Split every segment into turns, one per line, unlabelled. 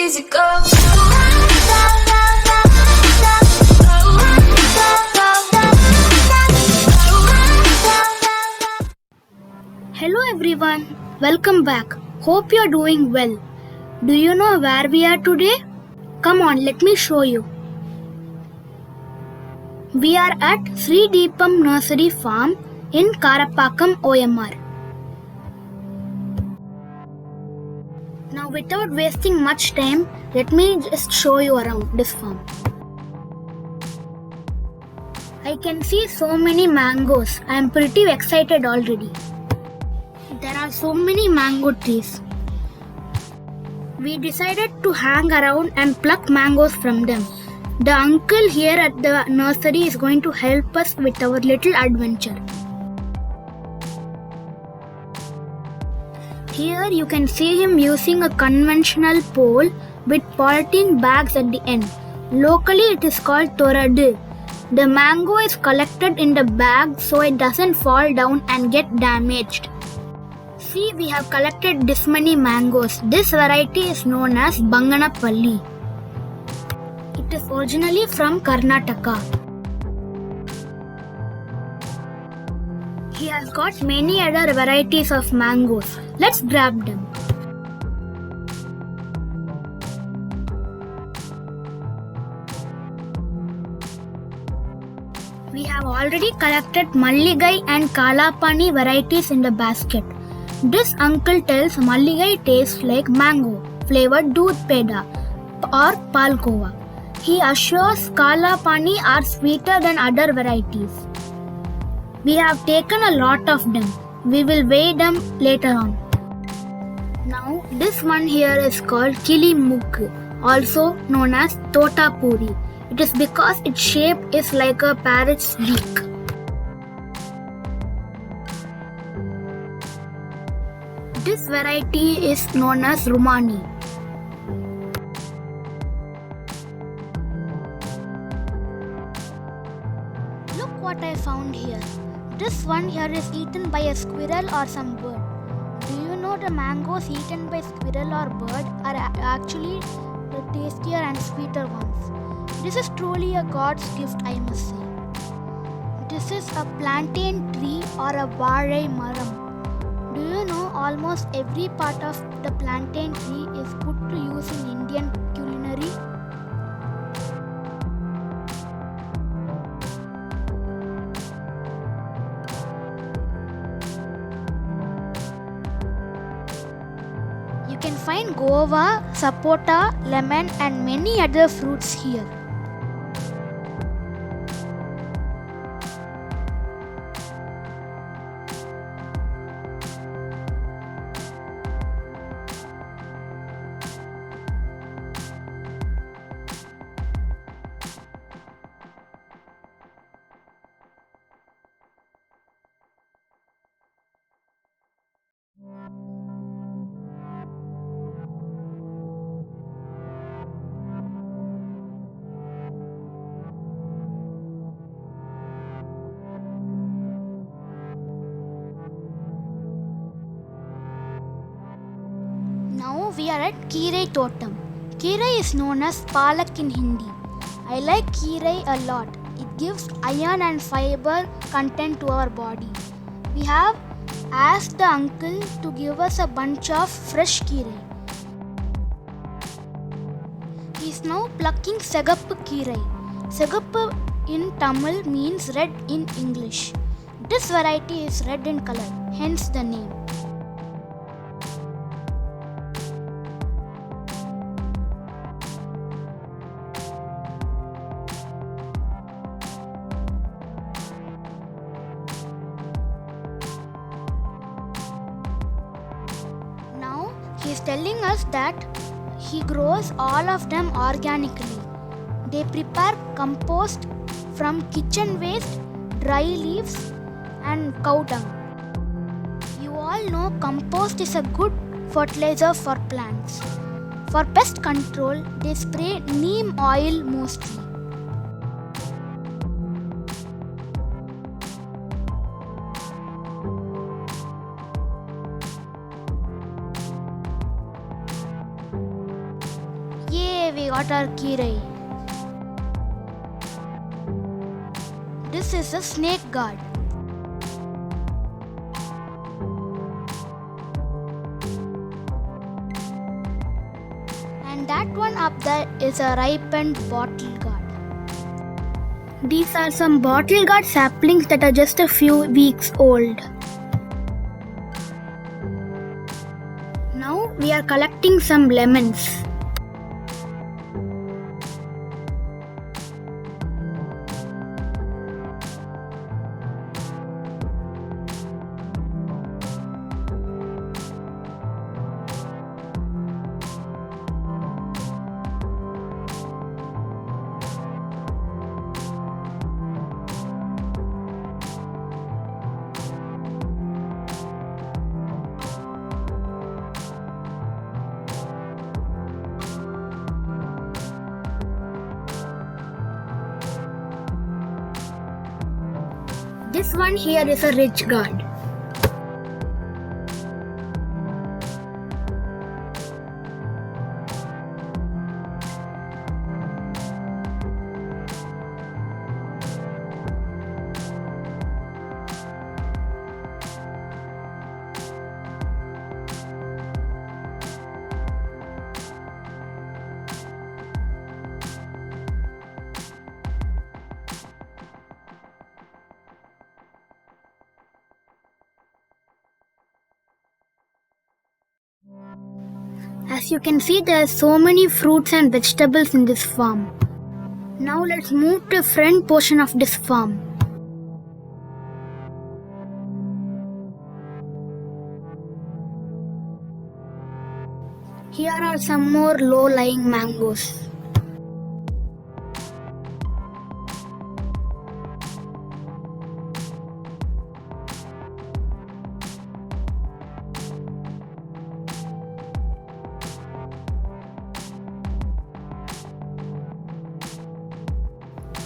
easy go.
Hello everyone, welcome back. Hope you're doing well. Do you know where we are today? Come on, let me show you. We are at Sri Deepam Nursery Farm in Karapakkam, OMR. Now without wasting much time, let me just show you around this farm. I can see so many mangoes. I am pretty excited already. There are so many mango trees. We decided to hang around and pluck mangoes from them. The uncle here at the nursery is going to help us with our little adventure. Here you can see him using a conventional pole with polythene bags at the end. Locally it is called toradu. The mango is collected in the bag so it doesn't fall down and get damaged. See, we have collected this many mangoes. This variety is known as Banganapalli. It is originally from Karnataka. He has got many other varieties of mangoes. Let's grab them. We have already collected Malligai and Kalapani varieties in the basket. This uncle tells Malligai tastes like mango flavored doodh peda or palkova. He assures Kalapani are sweeter than other varieties. We have taken a lot of them. We will weigh them later on. Now this one here is called Kili Mukku, also known as Totapuri. It is because its shape is like a parrot's beak. This variety is known as Rumani. Look what I found here. This one here is eaten by a squirrel or some bird. Do you know the mangoes eaten by squirrel or bird are actually the tastier and sweeter ones? This is truly a God's gift, I must say. This is a plantain tree or a varai maram. Do you know almost every part of the plantain tree is put to use in Indian culinary? You can find guava, sapota, lemon and many other fruits here. Now we are at Kirai Totam. Kirai is known as Palak in Hindi. I like Kirai a lot. It gives iron and fiber content to our body. We have asked the uncle to give us a bunch of fresh Kirai. He is now plucking Segappu Kirai. Segappu in Tamil means red in English. This variety is red in color, hence the name. He is telling us that he grows all of them organically. They prepare compost from kitchen waste, dry leaves and cow dung. You all know compost is a good fertilizer for plants. For pest control, they spray neem oil mostly. we got our Kirai. This is a snake guard. And that one up there is a ripened bottle guard. These are some bottle guard saplings that are just a few weeks old. Now we are collecting some lemons. This one here is a ridge guard. As you can see, there are so many fruits and vegetables in this farm. Now let's move to the front portion of this farm. Here are some more low-lying mangoes.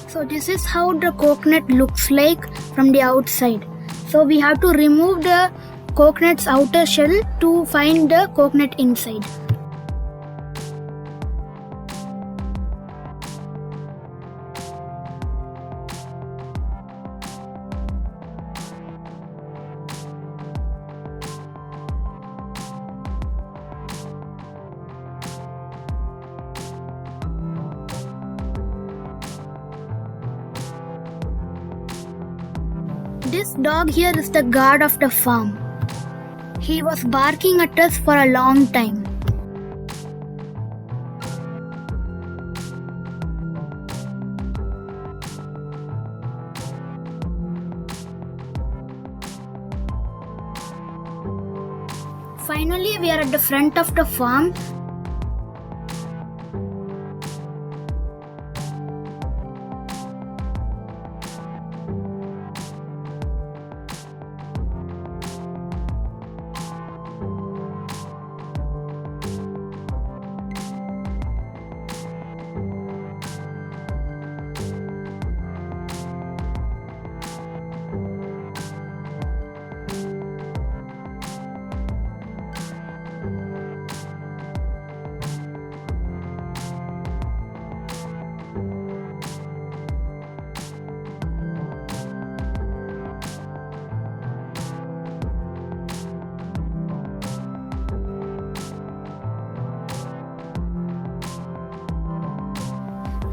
So this is how the coconut looks like from the outside. So we have to remove the coconut's outer shell to find the coconut inside. This dog here is the guard of the farm. He was barking at us for a long time. Finally, we are at the front of the farm.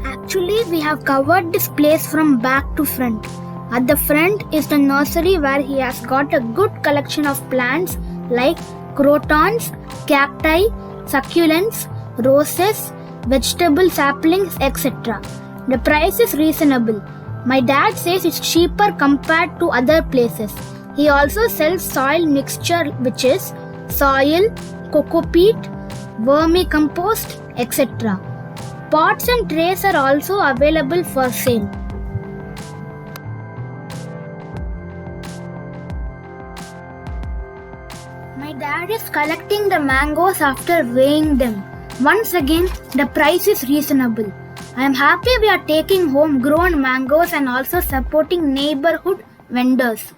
Actually, we have covered this place from back to front. At the front is the nursery where he has got a good collection of plants like crotons, cacti, succulents, roses, vegetable saplings, etc. The price is reasonable. My dad says it's cheaper compared to other places. He also sells soil mixture which is soil, coco peat, vermicompost, etc. Pots and trays are also available for sale. My dad is collecting the mangoes after weighing them. Once again, the price is reasonable. I am happy we are taking home grown mangoes and also supporting neighborhood vendors.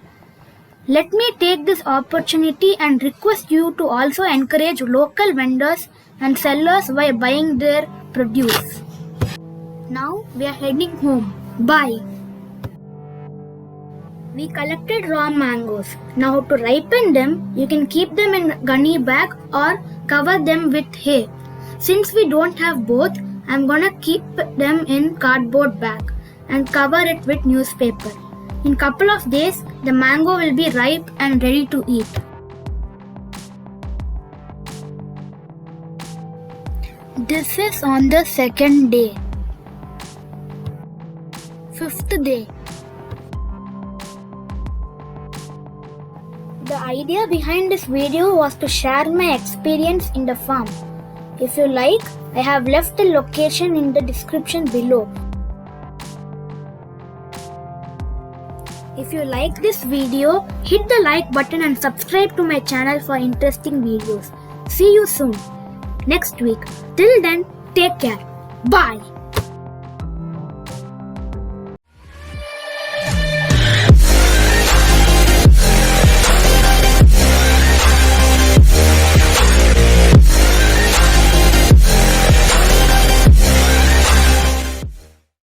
Let me take this opportunity and request you to also encourage local vendors and sellers by buying their produce. Now we are heading home. Bye. We collected raw mangoes. Now to ripen them, you can keep them in gunny bag or cover them with hay. Since we don't have both, I'm gonna keep them in cardboard bag and cover it with newspaper. In couple of days, the mango will be ripe and ready to eat. This is on the second day. Fifth day. The idea behind this video was to share my experience in the farm. If you like, I have left the location in the description below. If you like this video, hit the like button and subscribe to my channel for interesting videos. See you soon next week. Till then, take care. Bye.